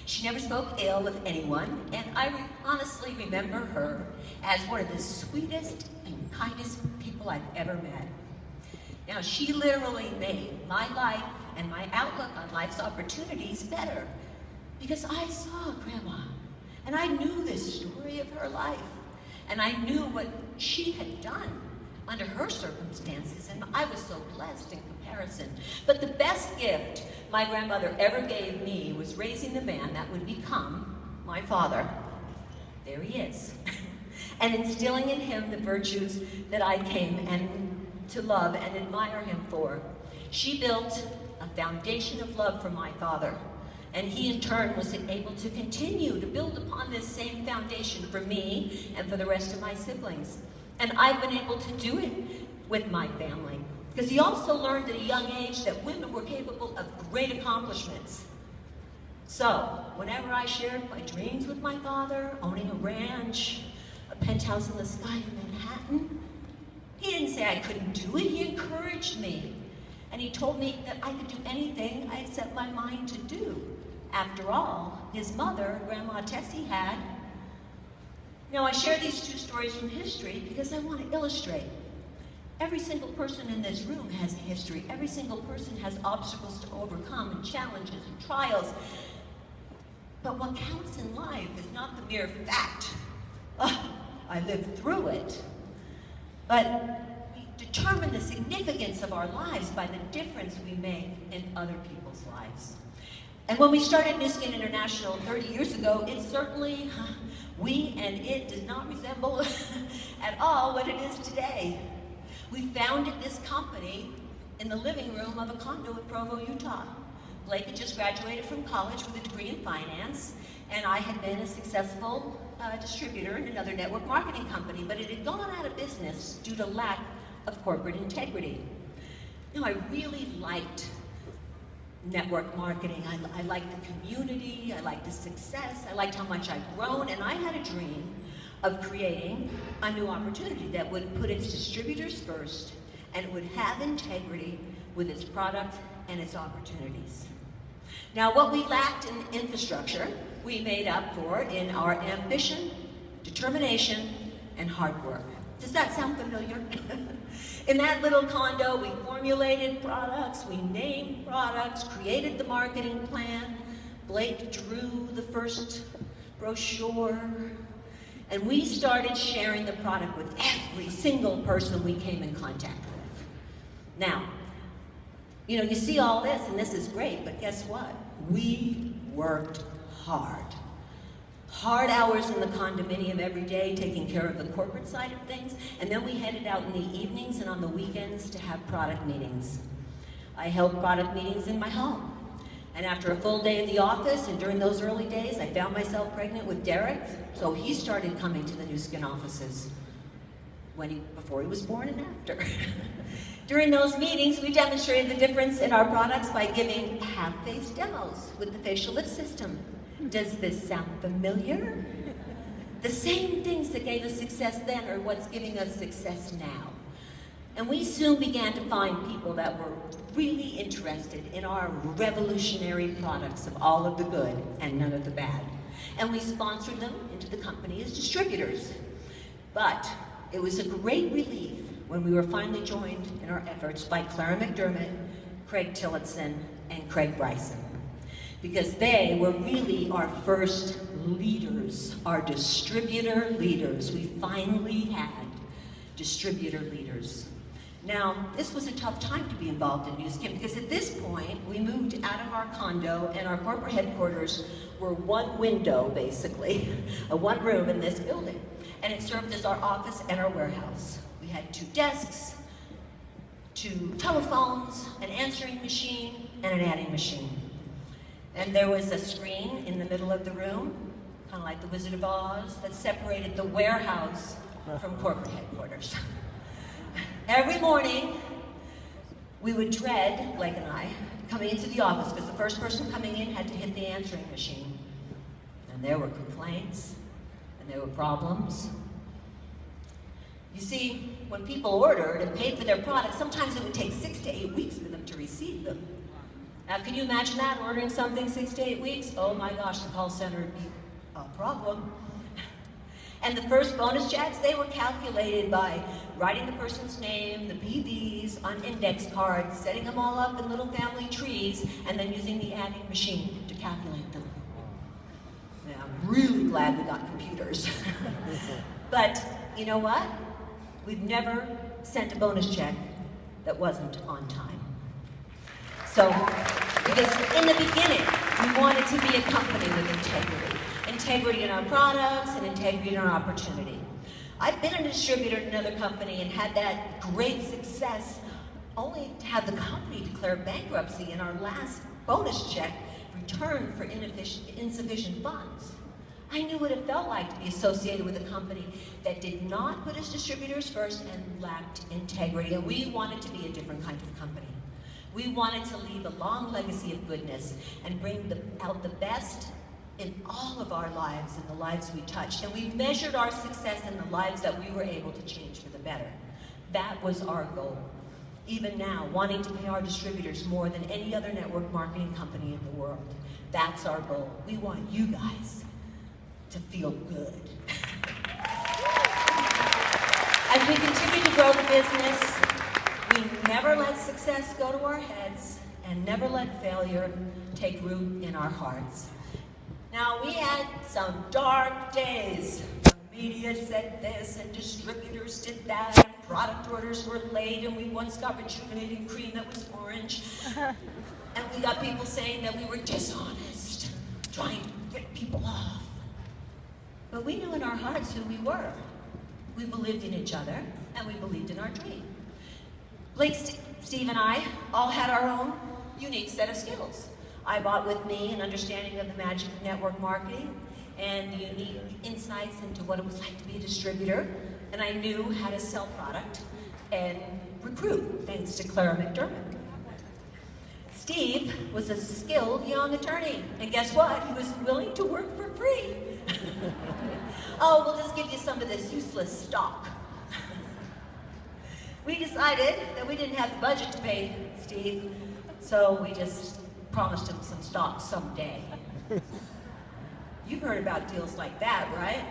She never spoke ill of anyone, and I honestly remember her as one of the sweetest and kindest people I've ever met. Now, she literally made my life and my outlook on life's opportunities better, because I saw Grandma, and I knew this story of her life, and I knew what she had done under her circumstances, and I was so blessed in comparison. But the best gift my grandmother ever gave me was raising the man that would become my father. There he is. And instilling in him the virtues that I came to love and admire him for. She built a foundation of love for my father, and he in turn was able to continue to build upon this same foundation for me and for the rest of my siblings. And I've been able to do it with my family, because he also learned at a young age that women were capable of great accomplishments. So, whenever I shared my dreams with my father, owning a ranch, a penthouse in the sky in Manhattan, he didn't say I couldn't do it, he encouraged me. And he told me that I could do anything I set my mind to do. After all, his mother, Grandma Tessie, had. Now, I share these two stories from history because I want to illustrate. Every single person in this room has a history. Every single person has obstacles to overcome and challenges and trials. But what counts in life is not the mere fact, oh, I lived through it, but we determine the significance of our lives by the difference we make in other people's lives. And when we started Nu Skin International 30 years ago, it certainly, we and it does not resemble at all what it is today. We founded this company in the living room of a condo in Provo, Utah. Blake had just graduated from college with a degree in finance, and I had been a successful distributor in another network marketing company, but it had gone out of business due to lack of corporate integrity. Now, I really liked network marketing. I liked the community, I liked the success, I liked how much I'd grown, and I had a dream of creating a new opportunity that would put its distributors first, and it would have integrity with its product and its opportunities. Now, what we lacked in infrastructure, we made up for in our ambition, determination, and hard work. Does that sound familiar? In that little condo, we formulated products, we named products, created the marketing plan. Blake drew the first brochure, and we started sharing the product with every single person we came in contact with. Now, you know, you see all this, and this is great, but guess what? We worked hard. Hard hours in the condominium every day, taking care of the corporate side of things, and then we headed out in the evenings and on the weekends to have product meetings. I held product meetings in my home. And after a full day at the office, and during those early days, I found myself pregnant with Derek, so he started coming to the Nu Skin offices before he was born and after. During those meetings, we demonstrated the difference in our products by giving half-face demos with the facial lift system. Does this sound familiar? The same things that gave us success then are what's giving us success now. And we soon began to find people that were really interested in our revolutionary products of all of the good and none of the bad. And we sponsored them into the company as distributors. But it was a great relief when we were finally joined in our efforts by Clara McDermott, Craig Tillotson, and Craig Bryson. Because they were really our first leaders, our distributor leaders. We finally had distributor leaders. Now, this was a tough time to be involved in Nu Skin, because at this point, we moved out of our condo, and our corporate headquarters were one window, basically, one room in this building. And it served as our office and our warehouse. We had 2 desks, 2 telephones, an answering machine, and an adding machine. And there was a screen in the middle of the room, kind of like the Wizard of Oz, that separated the warehouse from corporate headquarters. Every morning, we would dread, Blake and I, coming into the office, because the first person coming in had to hit the answering machine. And there were complaints, and there were problems. You see, when people ordered and paid for their products, sometimes it would take 6 to 8 weeks for them to receive them. Now, can you imagine that, ordering something 6 to 8 weeks? Oh my gosh, the call center would be a problem. And the first bonus checks, they were calculated by writing the person's name, the PVs on index cards, setting them all up in little family trees, and then using the adding machine to calculate them. Yeah, I'm really glad we got computers. But you know what? We've never sent a bonus check that wasn't on time. So, because in the beginning, we wanted to be a company with integrity. Integrity in our products and integrity in our opportunity. I've been a distributor in another company and had that great success, only to have the company declare bankruptcy and our last bonus check returned for insufficient funds. I knew what it felt like to be associated with a company that did not put its distributors first and lacked integrity, and we wanted to be a different kind of company. We wanted to leave a long legacy of goodness and bring out the best in all of our lives and the lives we touched. And we measured our success in the lives that we were able to change for the better. That was our goal. Even now, wanting to pay our distributors more than any other network marketing company in the world. That's our goal. We want you guys to feel good. As we continue to grow the business, we never let success go to our heads and never let failure take root in our hearts. Now, we had some dark days. The media said this, and distributors did that, and product orders were late, and we once got rejuvenating cream that was orange. And we got people saying that we were dishonest, trying to rip people off. But we knew in our hearts who we were. We believed in each other, and we believed in our dream. Blake, Steve, and I all had our own unique set of skills. I brought with me an understanding of the magic of network marketing and the unique insights into what it was like to be a distributor, and I knew how to sell product and recruit, thanks to Clara McDermott. Steve was a skilled young attorney, and guess what? He was willing to work for free. Oh, we'll just give you some of this useless stock. We decided that we didn't have the budget to pay Steve, so we just promised him some stock someday. You've heard about deals like that, right?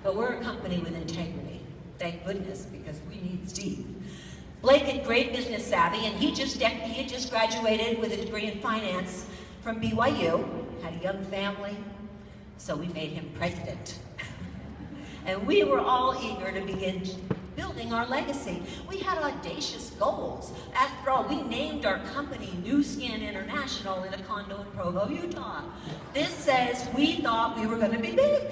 But we're a company with integrity. Thank goodness, because we need Steve. Blake had great business savvy, and he had just graduated with a degree in finance from BYU, had a young family, so we made him president. And we were all eager to begin building our legacy. We had audacious goals. After all, we named our company New Skin International in a condo in Provo, Utah. This says we thought we were going to be big.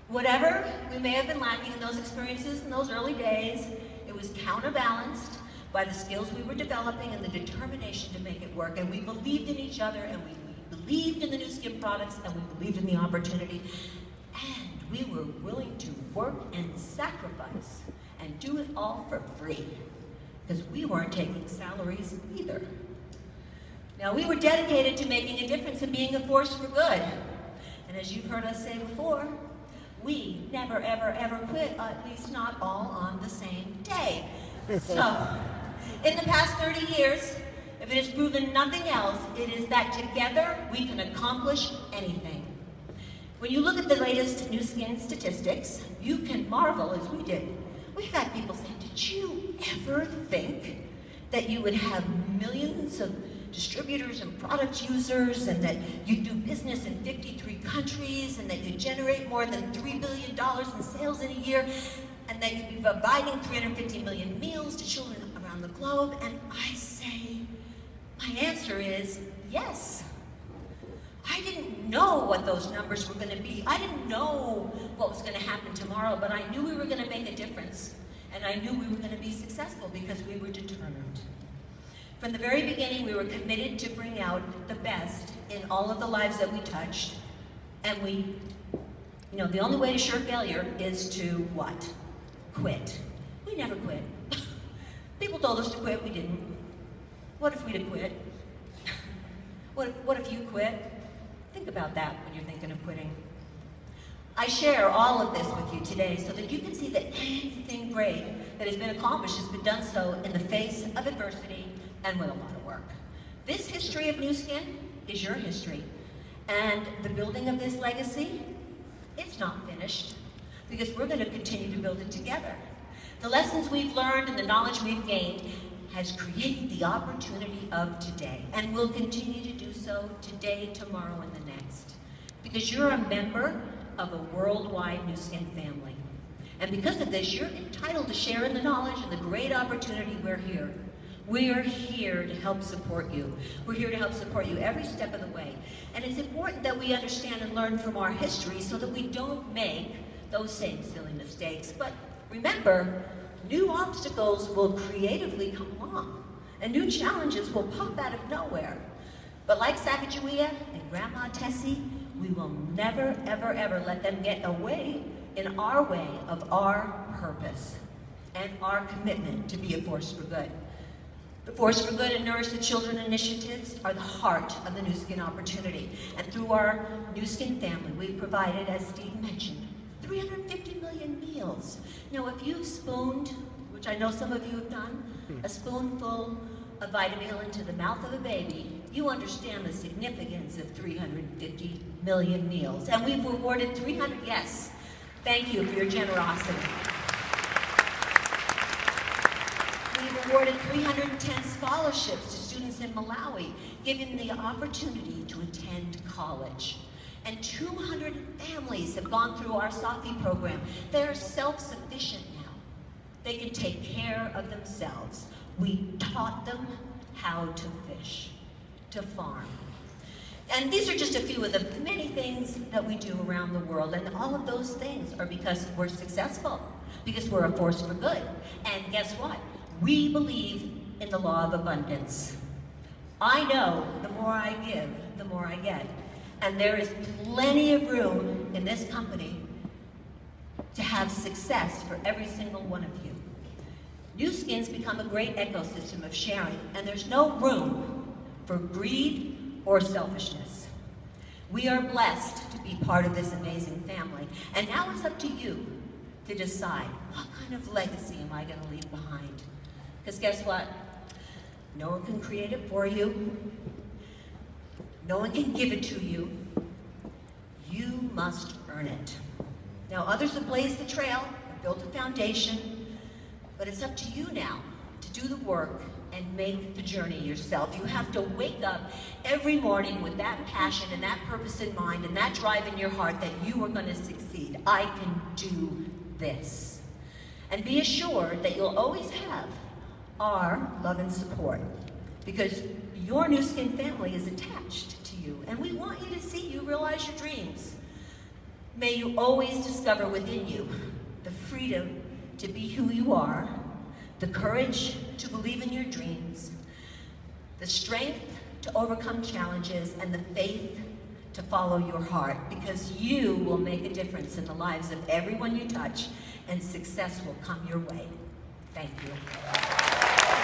Whatever we may have been lacking in those experiences in those early days, it was counterbalanced by the skills we were developing and the determination to make it work. And we believed in each other, and we believed in the New Skin products, and we believed in the opportunity. And we were willing to work and sacrifice and do it all for free, because we weren't taking salaries either. Now, we were dedicated to making a difference and being a force for good. And as you've heard us say before, we never, ever, ever quit, at least not all on the same day. So, in the past 30 years, if it has proven nothing else, it is that together we can accomplish anything. When you look at the latest New Skin statistics, you can marvel as we did. We've had people say, did you ever think that you would have millions of distributors and product users, and that you do business in 53 countries, and that you generate more than $3 billion in sales in a year, and that you'd be providing 350 million meals to children around the globe? And I say, my answer is yes. I didn't know what those numbers were going to be. I didn't know what was going to happen tomorrow, but I knew we were going to make a difference. And I knew we were going to be successful because we were determined. From the very beginning, we were committed to bring out the best in all of the lives that we touched. And the only way to shirk failure is to what? Quit. We never quit. People told us to quit, we didn't. What if we'd have quit? What if you quit? Think about that when you're thinking of quitting. I share all of this with you today so that you can see that anything great that has been accomplished has been done so in the face of adversity and with a lot of work. This history of New Skin is your history. And the building of this legacy, it's not finished, because we're going to continue to build it together. The lessons we've learned and the knowledge we've gained has created the opportunity of today, and will continue to do so today, tomorrow, and the next. Because you're a member of a worldwide New Skin family. And because of this, you're entitled to share in the knowledge and the great opportunity we're here. We're here to help support you. We're here to help support you every step of the way. And it's important that we understand and learn from our history so that we don't make those same silly mistakes. But remember, new obstacles will creatively come along, and new challenges will pop out of nowhere. But like Sacagawea and Grandma Tessie, we will never, ever, ever let them get away in our way of our purpose and our commitment to be a force for good. The Force for Good and Nourish the Children initiatives are the heart of the New Skin opportunity. And through our New Skin family, we've provided, as Steve mentioned, 350 million meals. Now, if you've spooned, which I know some of you have done, a spoonful of Vitamil into the mouth of a baby, you understand the significance of 350 million meals. And we've awarded 300, yes, thank you for your generosity. We've awarded 310 scholarships to students in Malawi, giving them the opportunity to attend college. And 200 families have gone through our SAFI program. They're self-sufficient now. They can take care of themselves. We taught them how to fish, to farm. And these are just a few of the many things that we do around the world. And all of those things are because we're successful, because we're a force for good. And guess what? We believe in the law of abundance. I know the more I give, the more I get. And there is plenty of room in this company to have success for every single one of you. New Skin's become a great ecosystem of sharing, and there's no room for greed or selfishness. We are blessed to be part of this amazing family, and now it's up to you to decide, what kind of legacy am I going to leave behind? Because guess what? No one can create it for you. No one can give it to you. You must earn it. Now, others have blazed the trail, have built a foundation, but it's up to you now to do the work and make the journey yourself. You have to wake up every morning with that passion and that purpose in mind and that drive in your heart that you are going to succeed. I can do this. And be assured that you'll always have our love and support, because your New Skin family is attached to you, and we want you to see you realize your dreams. May you always discover within you the freedom to be who you are, the courage to believe in your dreams, the strength to overcome challenges, and the faith to follow your heart, because you will make a difference in the lives of everyone you touch, and success will come your way. Thank you.